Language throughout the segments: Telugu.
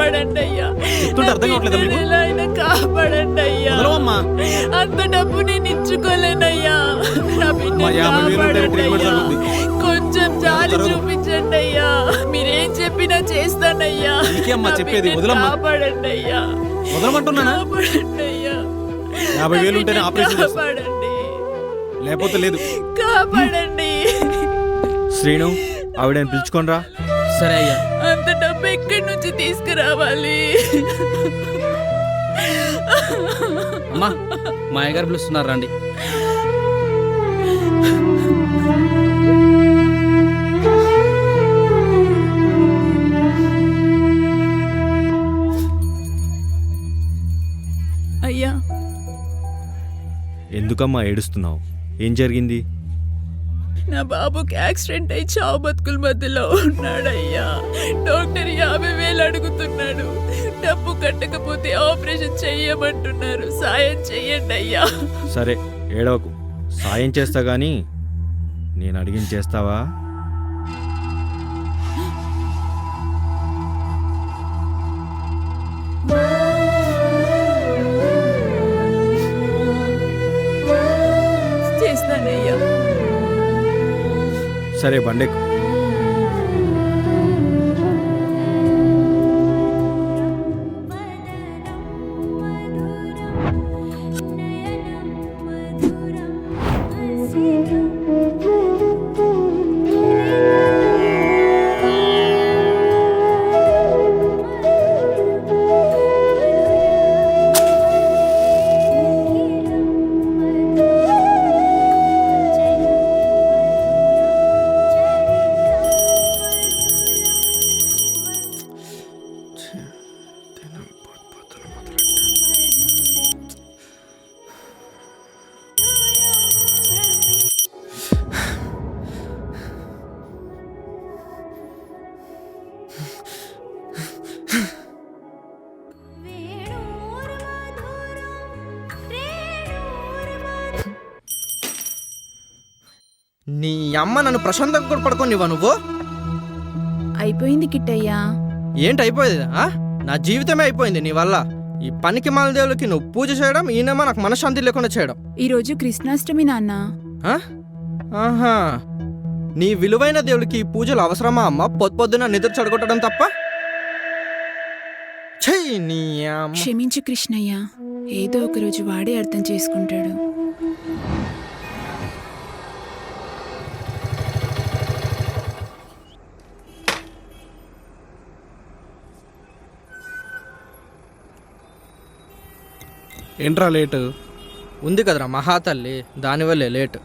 కాపాడండి అయ్యా, అర్థం కావట్లేదా మీకు? ఎలా అయినా కాపాడండి అయ్యా. వదలవమ్మా. అంత డబ్బు నేను ఇచ్చుకోలేనయ్యా, నా బిడ్డని మా 50,000 కాపాడండి ట్రీట్మెంట్ అయ్యా. జరుగుతుంది. కొంచెం జాలి చూపించండి అయ్యా, మీరేం చెప్పినా చేస్తానయ్యా. నీకే అమ్మా నా చెప్పేది, బిడ్డని వదలమ్మా. కాపాడండి అయ్యా, వదలమంటున్నానా? కాపాడండి అయ్యా. 50,000 ఉంటేనే నా ఆపరేషన్ బిడ్డని చేస్తా. కాపాడండి, లేకపోతే లేదు. కాపాడండి. శ్రీను, ఆవిడని పిలుచుకోనరా. సరే అయ్యా. అంత డబ్బు ఎక్కడి నుంచి తీసుకురావాలి? అమ్మా, మా అయ్యగారు పిలుస్తున్నారు, రండి. అయ్యా, ఎందుకమ్మా ఏడుస్తున్నావు? ఏం జరిగింది? నా బాబుకి యాక్సిడెంట్ అయి చావు బతుకుల మధ్యలో ఉన్నాడయ్యా. డాక్టర్ 50,000 అడుగుతున్నాడు. డబ్బు కట్టకపోతే ఆపరేషన్ చెయ్యమంటున్నారు. సాయం చెయ్యండి అయ్యా. సరే ఏడవకు, సాయం చేస్తా గానీ నేను అడిగింది చేస్తావా? చేస్తానయ్యా. సరే బండెక్కు. నీ అమ్మ నన్ను ప్రశాంతంగా కూడా పడుకోనివ్వా నువ్వు? అయిపోయింది కిట్టయ్యా. ఏంటి అయిపోయేది? నా జీవితమే అయిపోయింది నీ వల్ల. ఈ పనికి మాల దేవులకి నువ్వు పూజ చేయడం, ఈయనేమో నాకు మనశ్శాంతి లేకుండా చేయడం. ఈరోజు కృష్ణాష్టమి నాన్న. ఆహా, నీ విలువైన దేవుడికి ఈ పూజలు అవసరమా అమ్మ? పొద్దున నిద్ర చెడగొట్టడం తప్ప. చెయ్యి నీ అమ్మ. క్షమించు కృష్ణయ్య, ఏదో ఒక రోజు వాడే అర్థం చేసుకుంటాడు. ఏంట్రా లేటు? ఉంది కదరా మహాతల్లి, దానివల్లే లేటు.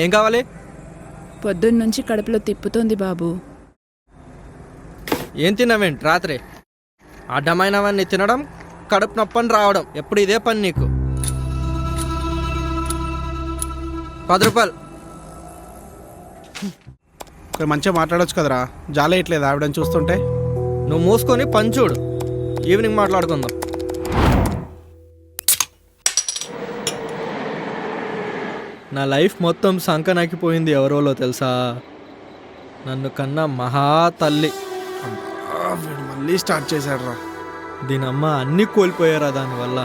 ఏం కావాలి? పొద్దున్నుంచి కడుపులో తిప్పుతోంది బాబు. ఏం తిన్నావేంటి రాత్రి? అడ్డమైనవన్నీ తినడం, కడుపు నొప్పని రావడం, ఎప్పుడు ఇదే పని నీకు. 10 రూపాయలు. ఇక్కడ మంచిగా మాట్లాడొచ్చు కదరా, జాలేయట్లేదు ఆవిడని చూస్తుంటే. నువ్వు మూసుకొని పని చూడు, ఈవినింగ్ మాట్లాడుకుందాం. నా లైఫ్ మొత్తం సంకనాకిపోయింది ఎవరోలో తెలుసా? నన్ను కన్నా మహా తల్లి. వీడు మళ్ళీ స్టార్ట్ చేశాడు రా. దీనమ్మ అన్నీ కోల్పోయారా దానివల్ల.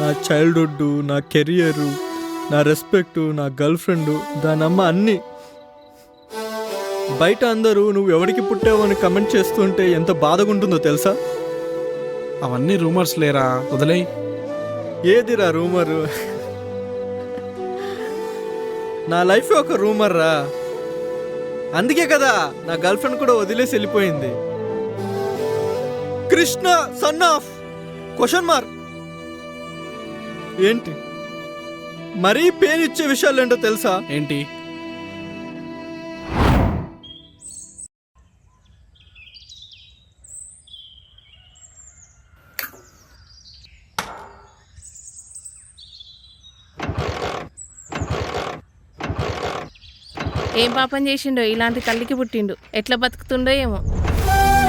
నా చైల్డ్హుడ్, నా కెరియరు, నా రెస్పెక్టు, నా గర్ల్ ఫ్రెండ్, దానమ్మ అన్నీ. బయట అందరూ నువ్వు ఎవరికి పుట్టావు అని కమెంట్ చేస్తుంటే ఎంత బాధగా ఉంటుందో తెలుసా? అవన్నీ రూమర్స్ లేరా, వదిలేయ్. ఏదిరా రూమరు? నా లైఫ్ ఒక రూమర్ రా. అందుకే కదా నా గర్ల్ ఫ్రెండ్ కూడా వదిలేసి వెళ్ళిపోయింది. Krishna son of question mark. ఏంటి మరీ పెయిన్ ఇచ్చే విషయాలు ఏంటో తెలుసా? ఏంటి? ఏం పాపం చేసిండో ఇలాంటి తల్లికి పుట్టిండు, ఎట్లా బతుకుతుండో ఏమో.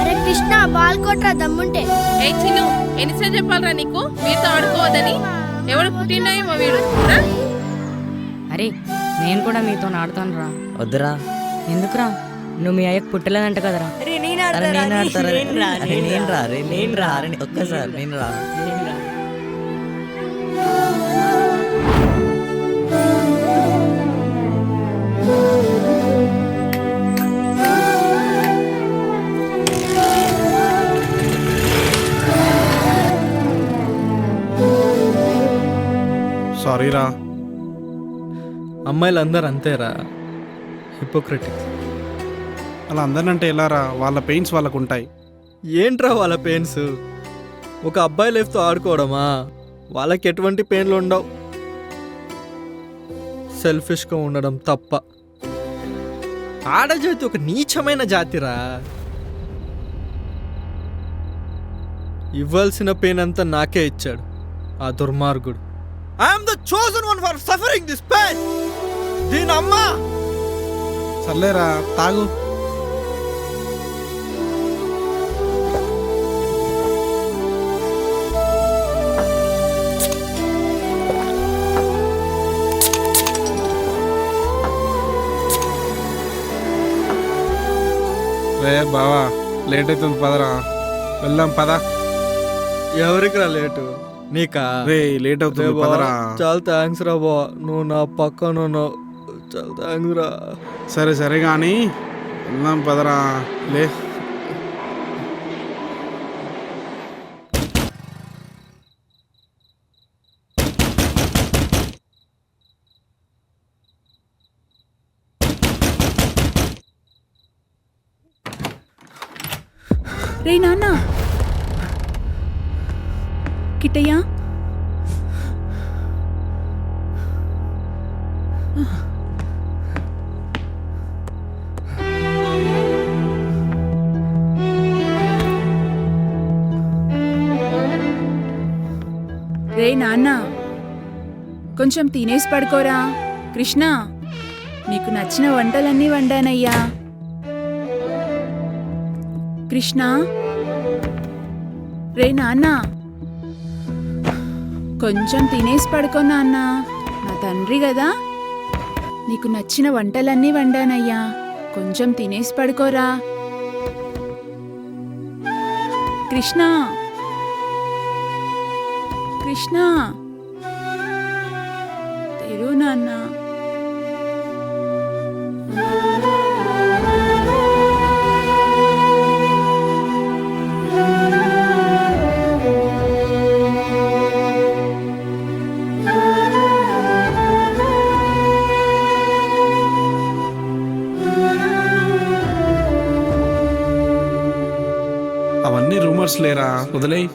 అరే కృష్ణ, బాల్ కొట్రా దమ్ముంటే. ఏ చిన్ను, ఎన్నిసార్లు చెప్పాలరా నీకు మీతో ఆడుకోవద్దని? ఎవడు పుట్టిండేమో వీడు ఆ? అరే నేను కూడా మీతో ఆడతాను రా. వద్దురా. ఎందుకురా? నువ్వు మీ అయ్యకు పుట్టలేదంట కదరా. అరే నేను ఆడతారా? అరే నేను రా. అరే నేను రా. అరే ఒక్కసారి నేను రా. సారీ రా. అమ్మాయిలు అందరు అంతేరా, హిపోక్రటిక్. అలా అందరినంటే ఎలా రా? వాళ్ళ పెయిన్స్ వాళ్ళకు ఉంటాయి. ఏంట్రా వాళ్ళ పెయిన్స్? ఒక అబ్బాయి లైఫ్తో ఆడుకోవడమా? వాళ్ళకి ఎటువంటి పెయిన్లు ఉండవు. సెల్ఫిష్గా ఉండడం తప్ప. ఆడజాతి ఒక నీచమైన జాతిరా. ఇవ్వాల్సిన పెయిన్ అంతా నాకే ఇచ్చాడు ఆ దుర్మార్గుడు. I'm the chosen one for suffering this pain. దీని అమ్మా. సర్లేరా, తాగు. రే బావా, లేట్ అవుతుంది, పదరా వెళ్దాం. పద. ఎవరికి రా లేటు? నీకా? రే లేట్ అవుతుంది, రే బావ, పదరా. చాలా థ్యాంక్స్ రా బా, నువ్వు నా పక్కన ఉన్నావు. చాలా థ్యాంక్స్ రా. సరే సరే కానీ వెళ్దాం, పదరా. లే. రే నాన్న, కిట్టయ్యా, రే నాన్న, కొంచెం తినేసి పడుకోరా. కృష్ణ, నీకు నచ్చిన వంటలన్నీ వండానయ్యా. కృష్ణ, రే నాన్న, కొంచెం తినేసి పడుకో నాన్న. నా తండ్రి కదా, నీకు నచ్చిన వంటలన్నీ వండానయ్యా. కొంచెం తినేసి పడుకోరా. కృష్ణ, కృష్ణ, తెరు నాన్న. అవన్నీ రూమర్స్ లేరా, వదిలేయ్.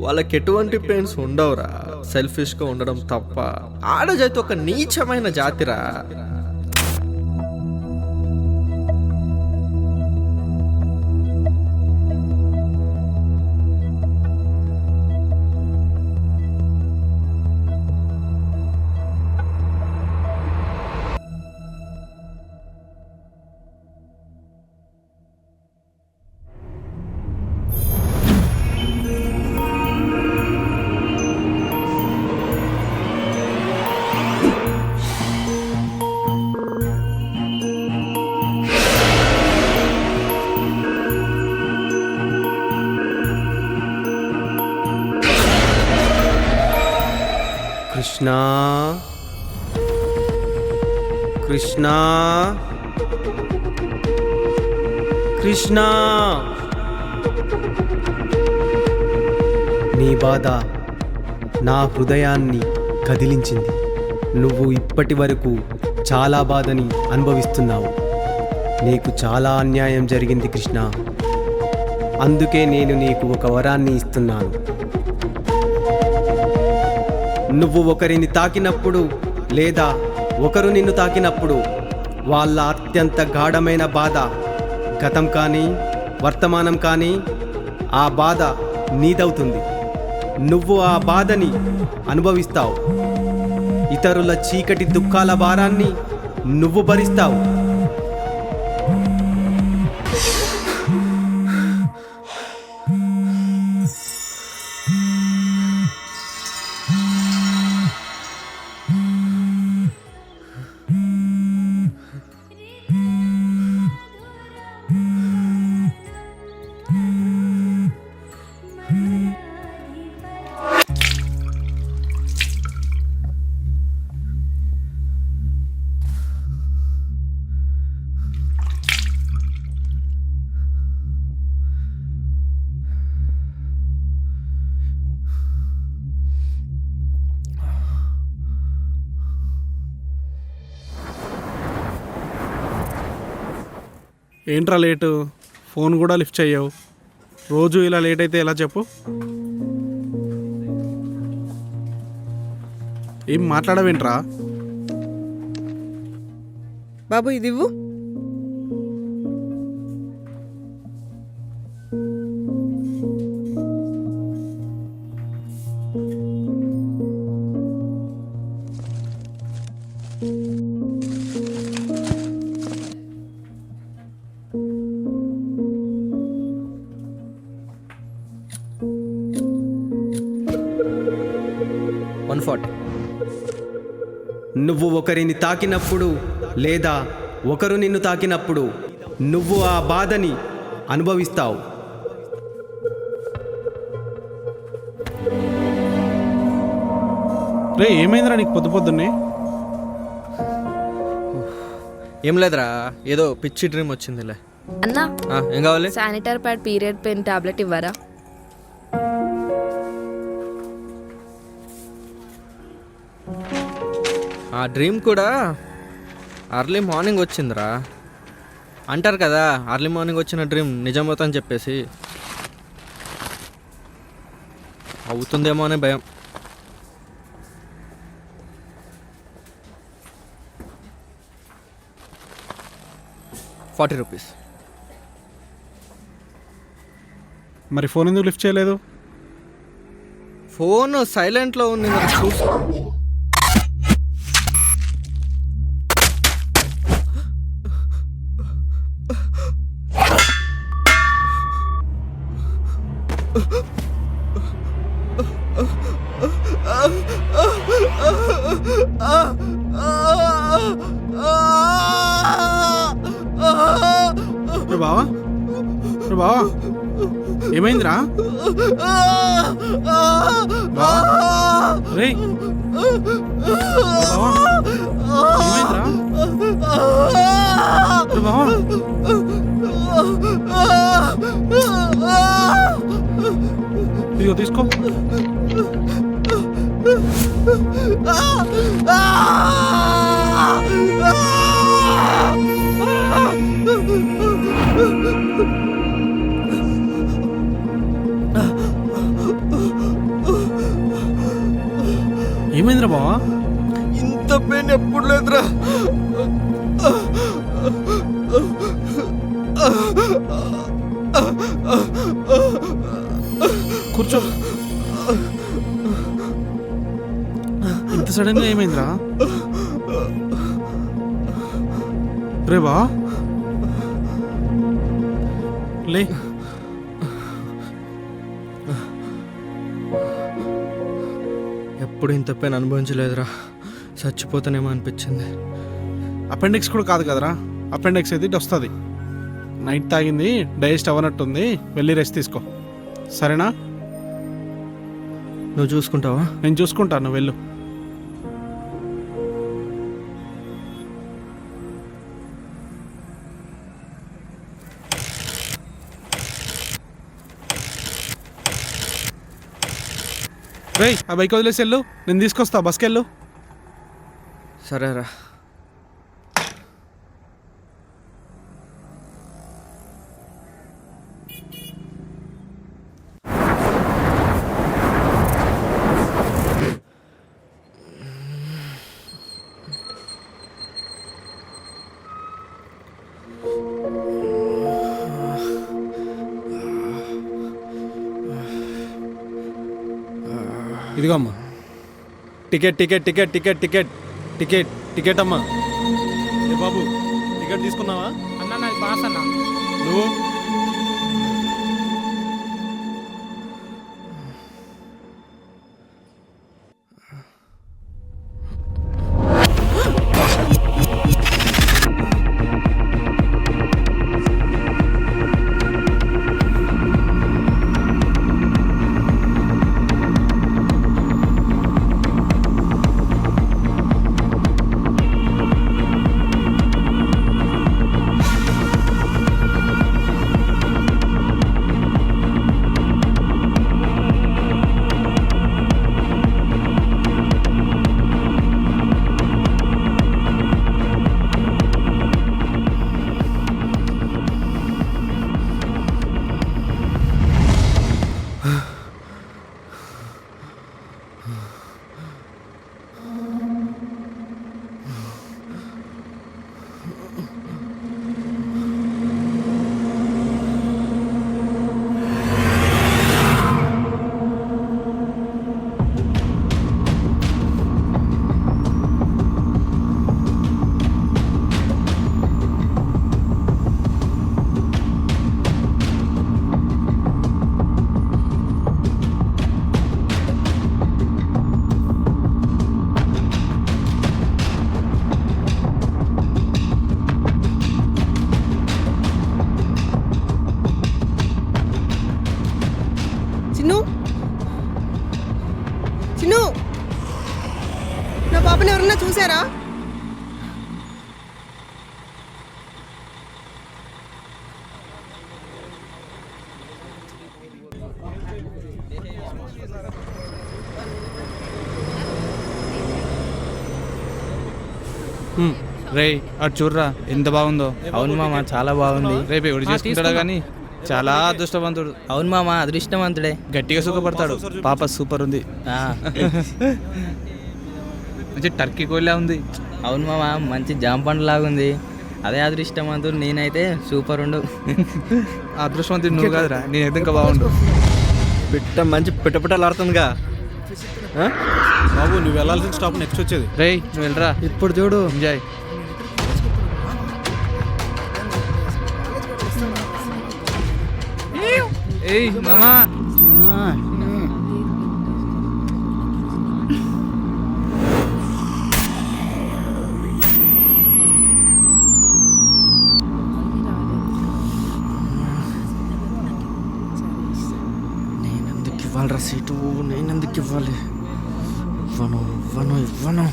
వాళ్ళకి ఎటువంటి పెయిన్స్ ఉండవురా, సెల్ఫిష్గా ఉండడం తప్ప. ఆడజాతి ఒక నీచమైన జాతిరా. కృష్ణ, కృష్ణ కృష్ణ నీ బాధ నా హృదయాన్ని కదిలించింది. నువ్వు ఇప్పటి వరకు చాలా బాధని అనుభవిస్తున్నావు. నీకు చాలా అన్యాయం జరిగింది కృష్ణ. అందుకే నేను నీకు ఒక వరాన్ని ఇస్తున్నాను. నువ్వు ఒకరిని తాకినప్పుడు లేదా ఒకరు నిన్ను తాకినప్పుడు వాళ్ళ అత్యంత గాఢమైన బాధ గతం కానీ వర్తమానం కానీ ఆ బాధ నీదవుతుంది. నువ్వు ఆ బాధని అనుభవిస్తావు. ఇతరుల చీకటి దుఃఖాల భారాన్ని నువ్వు భరిస్తావు. ఏంట్రా లేటు? ఫోన్ కూడా లిఫ్ట్ చెయ్యవు. రోజు ఇలా లేట్ అయితే ఎలా చెప్పు? ఏం మాట్లాడవేంట్రా? బాబు ఇది ఇవ్వు. నువ్వు ఒకరిని తాకినప్పుడు లేదా ఒకరు నిన్ను తాకినప్పుడు నువ్వు ఆ బాధని అనుభవిస్తావు. రే ఏమైందిరా నీకు పొద్దున్నే? ఏం లేదురా, ఏదో పిచ్చి డ్రీమ్ వచ్చిందిలే. అన్నా ఏం కావాలి? Sanitary pad period pain tablet ఇవ్వరా? ఆ డ్రీమ్ కూడా అర్లీ మార్నింగ్ వచ్చిందిరా. అంటారు కదా అర్లీ మార్నింగ్ వచ్చిన డ్రీమ్ నిజమవుతుందని చెప్పేసి. అవుతుందేమో అనే భయం. ₹40. మరి ఫోన్ ఎందుకు లిఫ్ట్ చేయలేదు? ఫోన్ సైలెంట్లో ఉంది మరి చూసి. బావా బావా ఏమైందిరా? రే బావా ఏమైందిరా? బావా ఇదిగో తీసుకో. ఏమైందిరా బావా? ఇంత పెయిన్ ఎప్పుడు లేదురా. కూర్చో. ఇంత సడన్గా ఏమైందిరా? రే బా లే. ఎప్పుడు ఇంత పెయిన్ అనుభవించలేదురా. చచ్చిపోతానేమో అనిపించింది. అపెండిక్స్ కూడా కాదు కదరా. అపెండిక్స్ అయితే ఇటు వస్తుంది. నైట్ తాగింది డైజెస్ట్ అవ్వనట్టుంది. వెళ్ళి రెస్ట్ తీసుకో, సరేనా? నువ్వు చూసుకుంటావా? నేను చూసుకుంటాను, వెళ్ళు. రేయ్ ఆ బైక్ వదిలేసి వెళ్ళు, నేను తీసుకొస్తా, బస్కి వెళ్ళు. సరేరా. ఇదిగో అమ్మా ticket ticket ticket ticket ticket ticket ticket అమ్మా. ఏ బాబు టికెట్ తీసుకున్నావా? అన్న నాది పాస్ అన్న. నువ్వు చిన్ను చిన్ను నా పాపని ఎవరన్నా చూసారా? రేయ్ అటు చూడరా ఎంత బాగుందో. అవును మామ, చాలా బాగుంది. రేపు ఎవడు చేసుకుంటాడా కానీ చాలా అదృష్టవంతుడు. అవును మామ, అదృష్టవంతుడే. గట్టిగా సుఖపడతాడు. పాప సూపర్ ఉంది. మంచి టర్కీ కోళ్ళ ఉంది. అవును మామ, మంచి జామ పండు లాగుంది. అదే అదృష్టవంతుడు. నేనైతే సూపర్ ఉండు. అదృష్టవంతుడు నువ్వు కాదురా, నేనైతే ఇంకా బాగుండు. పిట్ట మంచి పిట్టపిట్టలాడుతుందిగా. బాబు నువ్వు వెళ్ళాల్సిన స్టాప్ నెక్స్ట్ వచ్చేది. రేయ్ నువ్వు వెళ్ళరా. ఇప్పుడు చూడు. ఎంజాయ్. ఏయ్ మామా. నేనెందుకు ఇవ్వాలరా సీటు? నేనెందుకు ఇవ్వాలి? ఇవ్వను ఇవ్వను ఇవ్వను.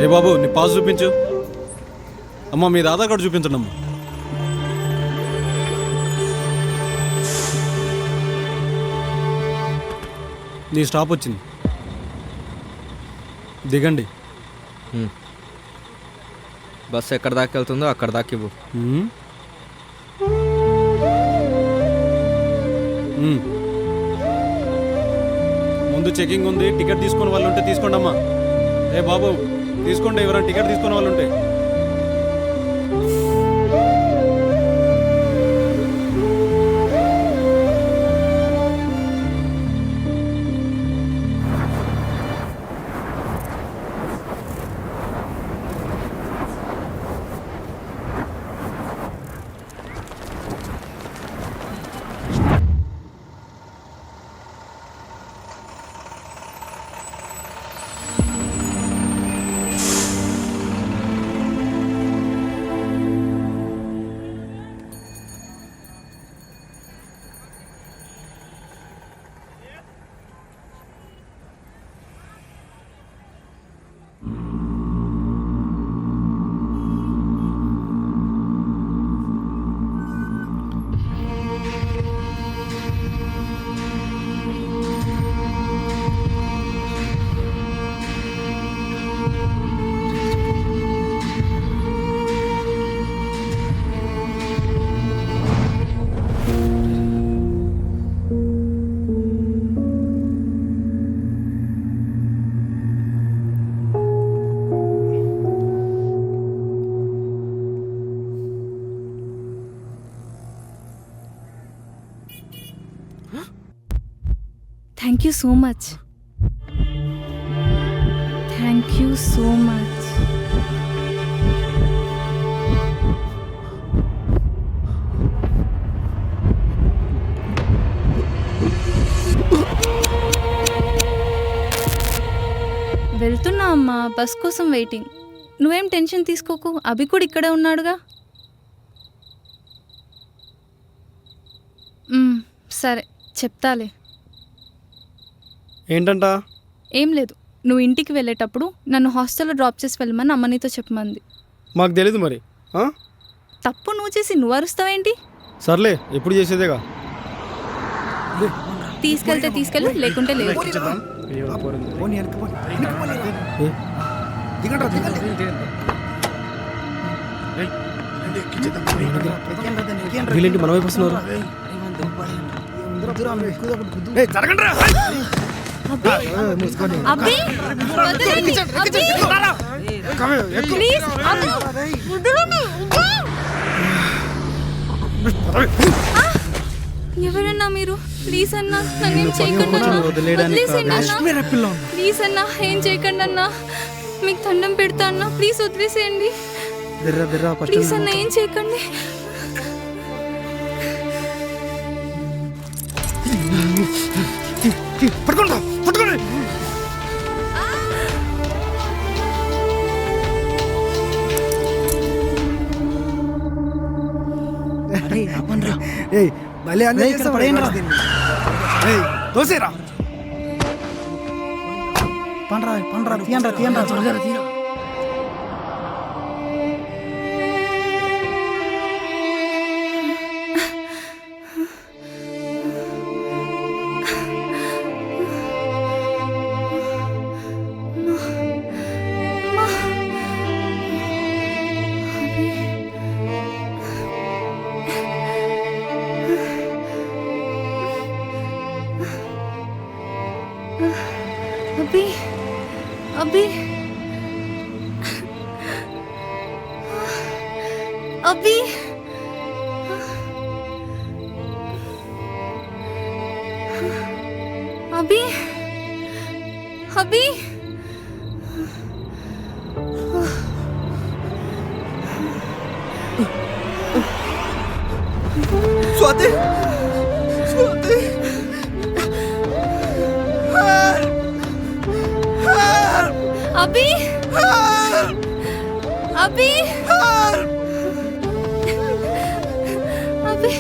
ఏ బాబు నీ పాస్ చూపించు. అమ్మ మీ ఆధార్ కార్డు చూపించండి అమ్మా. నీ స్టాప్ వచ్చింది, దిగండి. బస్సు ఎక్కడ దాకా వెళ్తుందో అక్కడ దాకా ఇవ్వు. ముందు చెకింగ్ ఉంది, టికెట్ తీసుకునే వాళ్ళు ఉంటే తీసుకోండి అమ్మా. ఏ బాబు తీసుకోండి, ఎవరైనా టికెట్ తీసుకునే వాళ్ళు ఉంటే. Thank you so much. Thank you so much. వెళ్తున్నా అమ్మా, బస్ కోసం వెయిటింగ్. నువ్వేం టెన్షన్ తీసుకోకు, అభి కూడా ఇక్కడే ఉన్నాడుగా. సరే చెప్తాలే. ఏంటంట? ఏం లేదు, నువ్వు ఇంటికి వెళ్ళేటప్పుడు నన్ను హాస్టల్లో డ్రాప్ చేసి వెళ్ళమని అమ్మ నీతో చెప్పమంది. మాకు తెలీదు మరి. తప్పు నువ్వు చేసి నువ్వు అరుస్తావేంటి? సర్లే, ఎప్పుడు చేసేదేగా. తీసుకెళ్తే తీసుకెళ్ళు, లేకుంటే లేదు. వీళ్ళేంటి మన వైపు వస్తున్నారు? అబ్బి, వదిలేయండి, అబ్బి. ప్లీజ్, అబ్బి, వదలండి. ఎవరన్నా మీరు? ప్లీజ్ అన్నా, నన్నేం చేయకండి అన్నా. వదిలేసేయండి అన్నా. ప్లీజ్ అన్నా, ఏం చేయకండి అన్నా. మీకు దండం పెడతా అన్నా, ప్లీజ్ వదిలేసేయండి. ప్లీజ్ అన్నా, ఏం చేయకండి. అబ్బి, అబ్బి, అబ్బి, అబ్బి, అబ్బి. స్వాతి, స్వాతి, అబ్బి, అబ్బి, అబ్బి.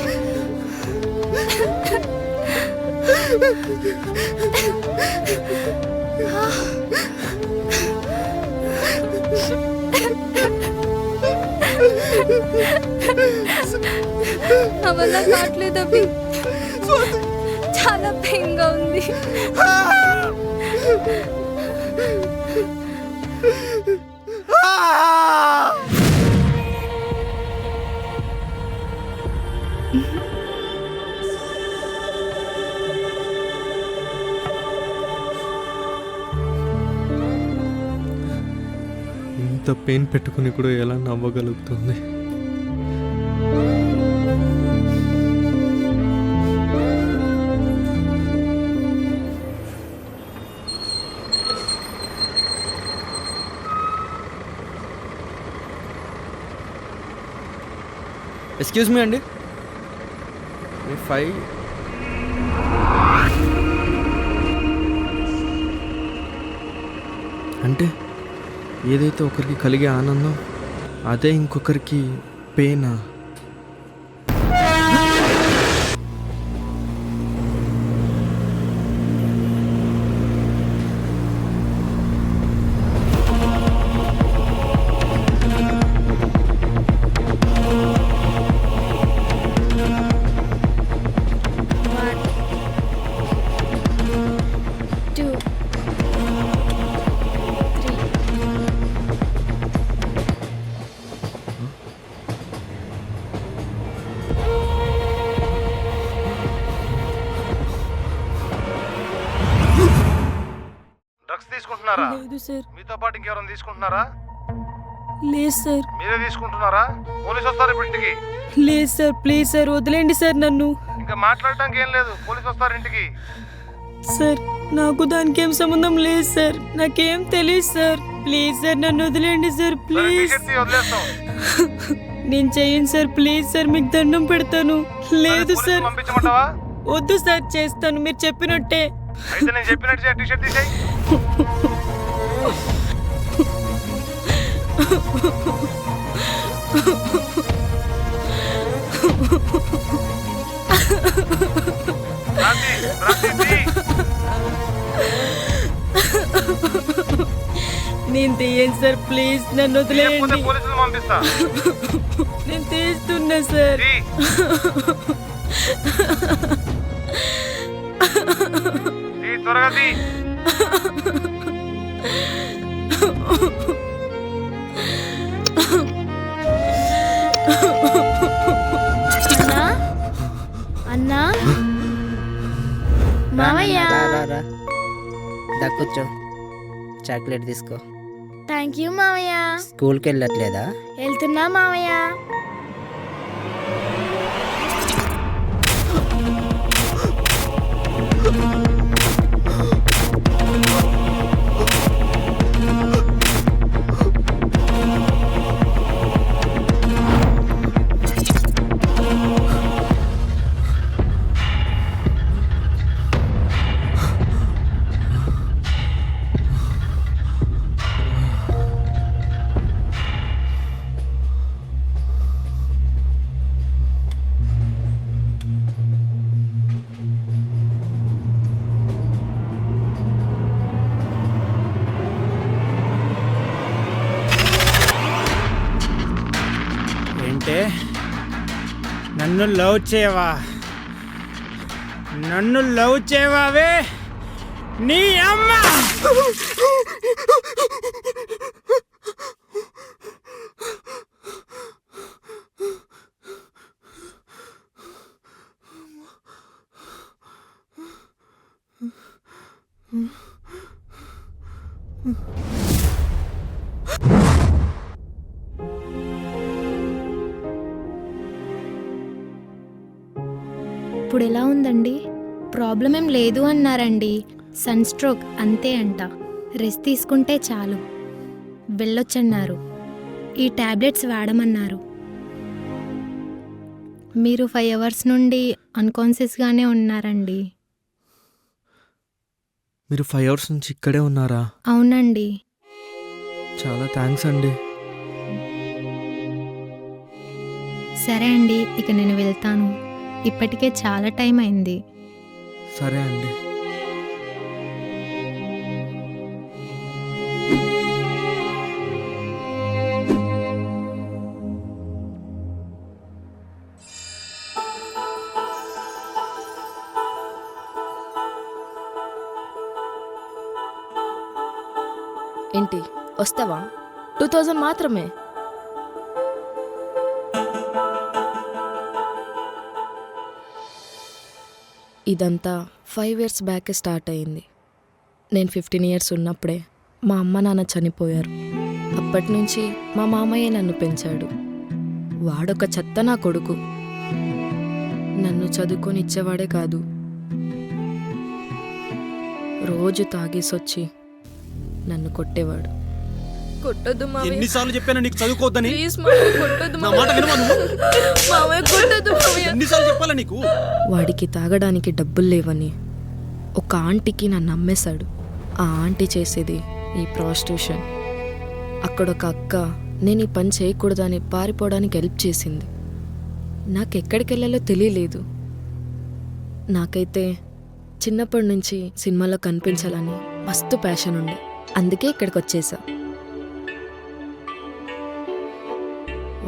నా వల్ల కావట్లేదు అబ్బి, చాలా పెయిన్గా ఉంది. ఇంత పెయిన్ పెట్టుకుని కూడా ఎలా నవ్వగలుగుతుంది? ఎక్స్క్యూజ్ మీ అండి, మీ 5 అంటే ఏదైతే ఒకరికి కలిగే ఆనందం అదే ఇంకొకరికి పెయినా? తీసుకుంటున్నారా? లేదు సార్. మీతో పాటు ఇంకెవరైనా తీసుకుంటున్నారా? లేదు సార్. మీరే తీసుకుంటున్నారా? పోలీసు వస్తారు ఇప్పుడు ఇంటికి. లేదు సార్, ప్లీజ్ సార్, వదిలేండి సార్ నన్ను. ఇంకా మాట్లాడటానికి ఏం లేదు, పోలీసు వస్తారు ఇంటికి. సార్ నాకు దానికి ఏం సంబంధం లేదు సార్, నాకేం తెలియదు సార్. ప్లీజ్ సార్ నన్ను వదిలేండి సార్, ప్లీజ్. వదిలేస్తాం. నేను చెయ్యను సార్, ప్లీజ్ సార్, మీకు దండం పెడతాను. లేదు సార్, పంపించమంటావా? వద్దు సార్, చేస్తాను మీరు చెప్పినట్టే. అయితే నేను చెప్పినట్టు టీ-షర్ట్ తీసేయ్. ప్రాంతి, తీ. నేను తీయను సార్, ప్లీజ్ నన్ను తీయకపోతే వదిలేయండి. పోలీసులు పంపిస్తా. నేను తీస్తున్నా సార్. తీ. తీ, త్వరగా తీ. అన్నా, మామయ్య. కూర్చో, చాక్లెట్ తీసుకో. థ్యాంక్ యూ మామయ్య. స్కూల్కి వెళ్ళట్లేదా? వెళ్తున్నా మామయ్య. ఏంటే నన్ను లవ్ చేయవా? నన్ను లవ్ చేయవావే నీ అమ్మ! ఇప్పుడు ఎలా ఉందండి? ప్రాబ్లం ఏం లేదు అన్నారండి. సన్ స్ట్రోక్ అంతే అంట. రెస్ట్ తీసుకుంటే చాలు. వెళ్ళొచ్చన్నారు. ఈ టాబ్లెట్స్ వాడమన్నారు. మీరు 5 hours నుండి అన్కాన్షియస్గానే ఉన్నారండి. మీరు 5 hours నుంచి ఇక్కడే ఉన్నారా? అవునండి. చాలా థ్యాంక్స్ అండి. సరే అండి, ఇక నేను వెళ్తాను. ఇప్పటికే చాలా టైం అయింది. సరే అండి. ఏంటి వస్తావా? 2000 మాత్రమే. ఇదంతా 5 years బ్యాకే స్టార్ట్ అయింది. నేను 15 years ఉన్నప్పుడే మా అమ్మ నాన్న చనిపోయారు. అప్పటి నుంచి మా మామయ్య నన్ను పెంచాడు. వాడొక చెత్త నా కొడుకు. నన్ను చదువుకొని ఇచ్చేవాడే కాదు, రోజు తాగేసొచ్చి నన్ను కొట్టేవాడు. కొట్టొద్దు మావయ్య. ఎన్నిసార్లు చెప్పాను నీకు చదువుకోవద్దని? ప్లీజ్ మావయ్య, కొట్టొద్దు నా మాట వినవా నువ్వు? మావయ్య, కొట్టొద్దు మావయ్య. ఎన్నిసార్లు చెప్పాలా నీకు? వాడికి తాగడానికి డబ్బులు లేవని ఒక ఆంటీకి నన్ను అమ్మేశాడు. ఆ ఆంటీ చేసేది ఈ ప్రాస్టిట్యూషన్. అక్కడొక అక్క నేను ఈ పని చేయకూడదని పారిపోవడానికి హెల్ప్ చేసింది. నాకెక్కడికి వెళ్ళాలో తెలియలేదు. నాకైతే చిన్నప్పటి నుంచి సినిమాలో కనిపించాలని మస్తు ప్యాషన్ ఉండే. అందుకే ఇక్కడికి వచ్చేసా.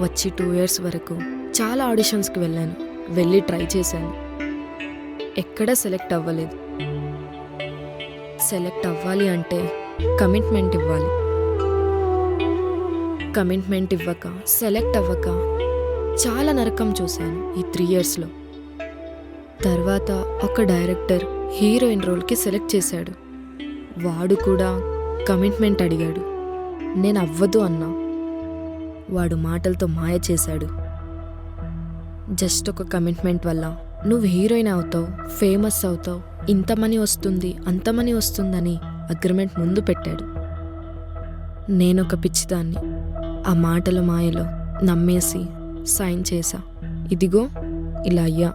వచ్చి 2 years వరకు చాలా ఆడిషన్స్కి వెళ్ళాను. వెళ్ళి ట్రై చేశాను. ఎక్కడా సెలెక్ట్ అవ్వలేదు. సెలెక్ట్ అవ్వాలి అంటే కమిట్మెంట్ ఇవ్వాలి. కమిట్మెంట్ ఇవ్వక, సెలెక్ట్ అవ్వక చాలా నరకం చూశాను ఈ 3 yearsలో. తర్వాత ఒక డైరెక్టర్ హీరోయిన్ రోల్కి సెలెక్ట్ చేశాడు. వాడు కూడా కమిట్మెంట్ అడిగాడు. నేను అవ్వదు అన్నా. వాడు మాటలతో మాయ చేశాడు. జస్ట్ ఒక కమిట్మెంట్ వల్ల నువ్వు హీరోయిన్ అవుతావు, ఫేమస్ అవుతావు, ఇంత మనీ వస్తుంది అంత మనీ వస్తుందని అగ్రిమెంట్ ముందు పెట్టాడు. నేనొక పిచ్చిదాన్ని ఆ మాటల మాయలో నమ్మేసి సైన్ చేశా. ఇదిగో ఇలా అయ్యా.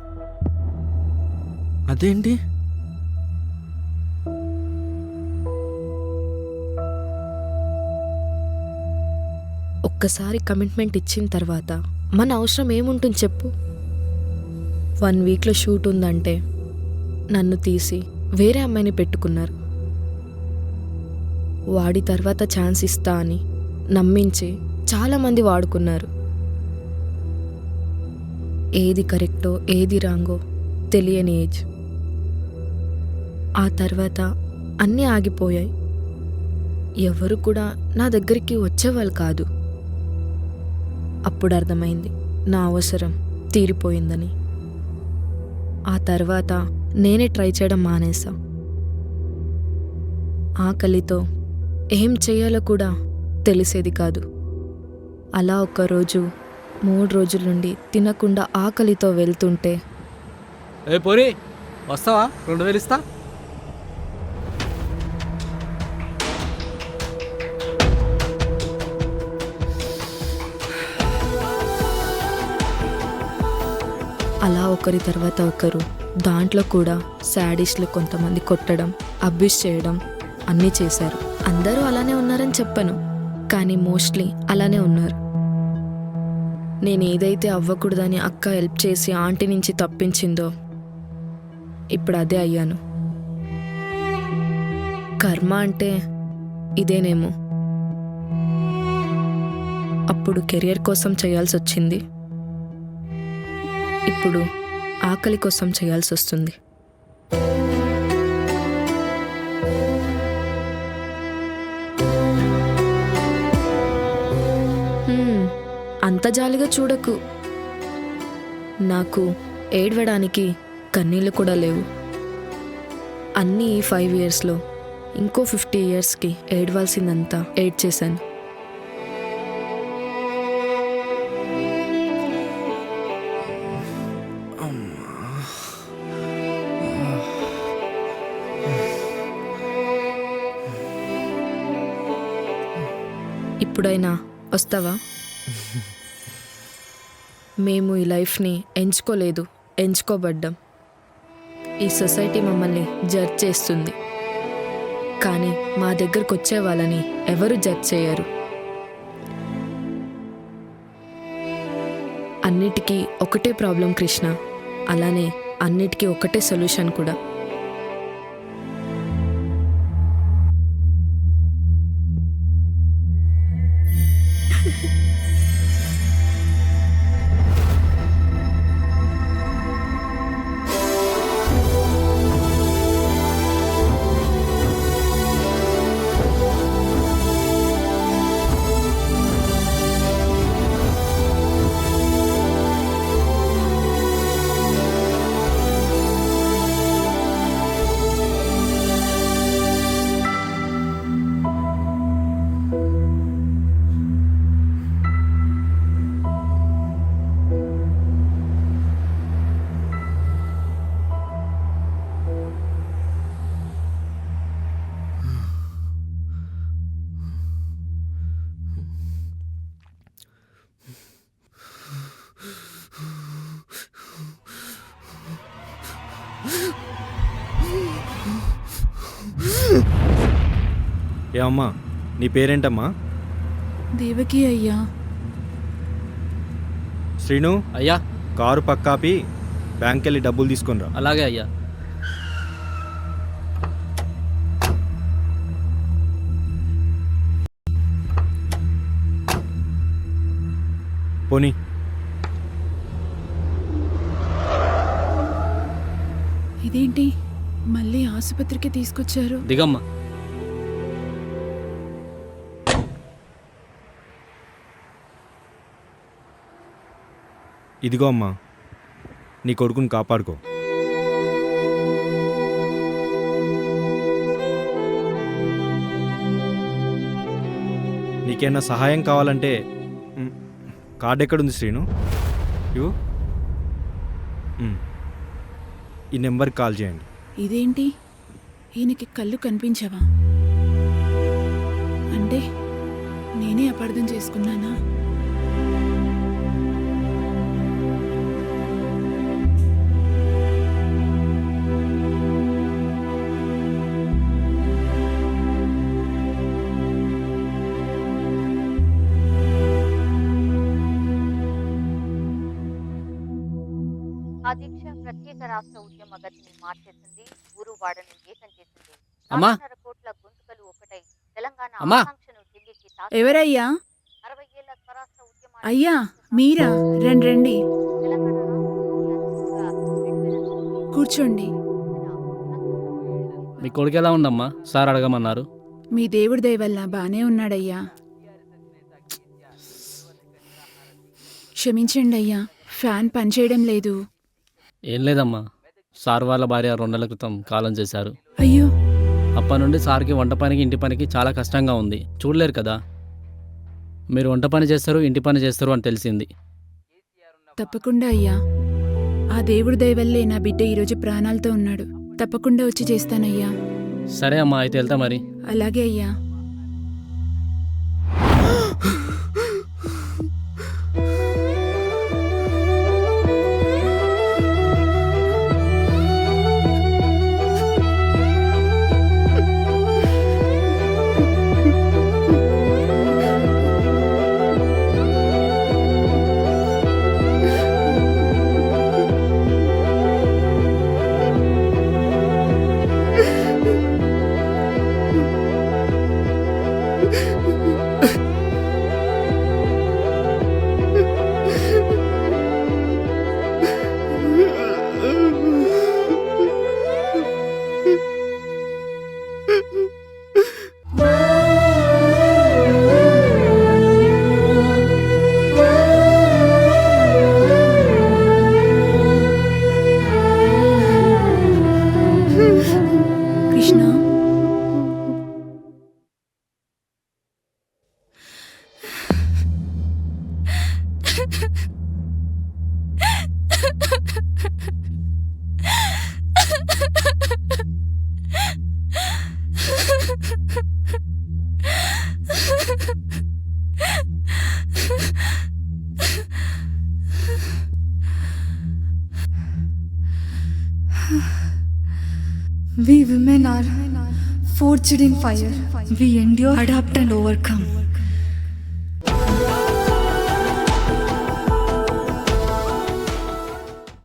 అదేంటి? ఒక్కసారి కమిట్మెంట్ ఇచ్చిన తర్వాత మన అవసరం ఏముంటుంది చెప్పు. 1 వీక్లో షూట్ ఉందంటే నన్ను తీసి వేరే అమ్మాయిని పెట్టుకున్నారు. వాడి తర్వాత ఛాన్స్ ఇస్తా అని నమ్మించి చాలామంది వాడుకున్నారు. ఏది కరెక్టో ఏది రాంగో తెలియని ఏజ్. ఆ తర్వాత అన్నీ ఆగిపోయాయి. ఎవరు కూడా నా దగ్గరికి వచ్చేవాళ్ళు కాదు. అప్పుడు అర్థమైంది నా అవసరం తీరిపోయిందని. ఆ తర్వాత నేనే ట్రై చేయడం మానేసా. ఆకలితో ఏం చేయాలో కూడా తెలిసేది కాదు. అలా ఒకరోజు 3 రోజుల నుండి తినకుండా ఆకలితో వెళ్తుంటే, ఏ పోరి వస్తావా? 2000 ఇస్తా. అలా ఒకరి తర్వాత ఒకరు, దాంట్లో కూడా శాడిస్టులు కొంతమంది కొట్టడం, అబ్యూస్ చేయడం అన్నీ చేశారు. అందరూ అలానే ఉన్నారని చెప్పను, కానీ మోస్ట్లీ అలానే ఉన్నారు. నేను ఏదైతే అవ్వకూడదని అక్క హెల్ప్ చేసి ఆంటీ నుంచి తప్పించిందో ఇప్పుడు అదే అయ్యాను. కర్మ అంటే ఇదేనేమో. అప్పుడు కెరియర్ కోసం చేయాల్సి వచ్చింది, ఇప్పుడు ఆకలి కోసం చేయాల్సి వస్తుంది. అంత జాలిగా చూడకు. నాకు ఏడవడానికి కన్నీళ్ళు కూడా లేవు. అన్నీ ఈ 5 ఇయర్స్లో ఇంకో 50 ఇయర్స్కి ఏడవాల్సిందంతా ఏడ్చేశాను. ఇప్పుడైనా వస్తావా? మేము ఈ లైఫ్ని ఎంచుకోలేదు, ఎంచుకోబడ్డాం. ఈ సొసైటీ మమ్మల్ని జడ్జ్ చేస్తుంది, కానీ మా దగ్గరకు వచ్చే వాళ్ళని ఎవరు జడ్జ్ చేయరు. అన్నిటికీ ఒకటే ప్రాబ్లం కృష్ణ, అలానే అన్నిటికీ ఒకటే సొల్యూషన్ కూడా. ఏ అమ్మా, నీ పేరేంటమ్మా? దేవకి అయ్యా. శ్రీను, అయ్యా. కారు పక్కాపి బ్యాంక్ వెళ్ళి డబ్బులు తీసుకొని రా. అలాగే అయ్యా. పోనీ. ఇదేంటి మళ్ళీ ఆసుపత్రికి తీసుకొచ్చారు? దిగమ్మా. ఇదిగో అమ్మా, నీ కొడుకుని కాపాడుకో. నీకేమైనా సహాయం కావాలంటే కార్డు ఎక్కడుంది శ్రీను? ఇవ్వు. ఈ నెంబర్కి కాల్ చేయండి. ఇదేంటి, ఈయనకి కళ్ళు కనిపించవా? అంటే నేనే అపార్థం చేసుకున్నానా? ఆ దీక్ష ప్రత్యేక రాష్ట్ర ఉద్యమ గతిని మార్చేసింది, ఊరు వాడని ఏకం చేసింది. అమ్మా 4.5 కోట్ల గొంతుకలు ఒకటై తెలంగాణ అమ్మా. ఆకాంక్షను ఢిల్లీకి ఎవరయ్యా? 60 ఏళ్ల స్వరాష్ట్ర ఉద్యమాన్ని అయ్యా మీరా? రండి తెలంగాణ రాష్ట్ర కూర్చోండి. మీ కొడుకు ఎలా ఉందమ్మా? సార్ అడగమన్నారు. మీ దేవుడి దయ వల్ల బానే ఉన్నాడయ్యా. క్షమించండి అయ్యా, ఫ్యాన్ పనిచేయడం లేదు. ఏం లేదమ్మా, సార్ వాళ్ళ భార్య 2 నెలల క్రితం కాలం చేశారు. అయ్యో, అప్పటి నుండి సార్కి వంట పనికి ఇంటి పనికి చాలా కష్టంగా ఉంది. చూడలేరు కదా, మీరు వంట పని చేస్తారు ఇంటి పని చేస్తారు అని తెలిసింది. తప్పకుండా అయ్యా. ఆ దేవుడి దయ వల్లే నా బిడ్డ ఈరోజు ప్రాణాలతో ఉన్నాడు. తప్పకుండా వచ్చి చేస్తానయ్యా. సరే అమ్మా, అయితే వెళ్తా మరి. అలాగే అయ్యా. Krishna, We women are forged in fire. We endure, adapt and overcome.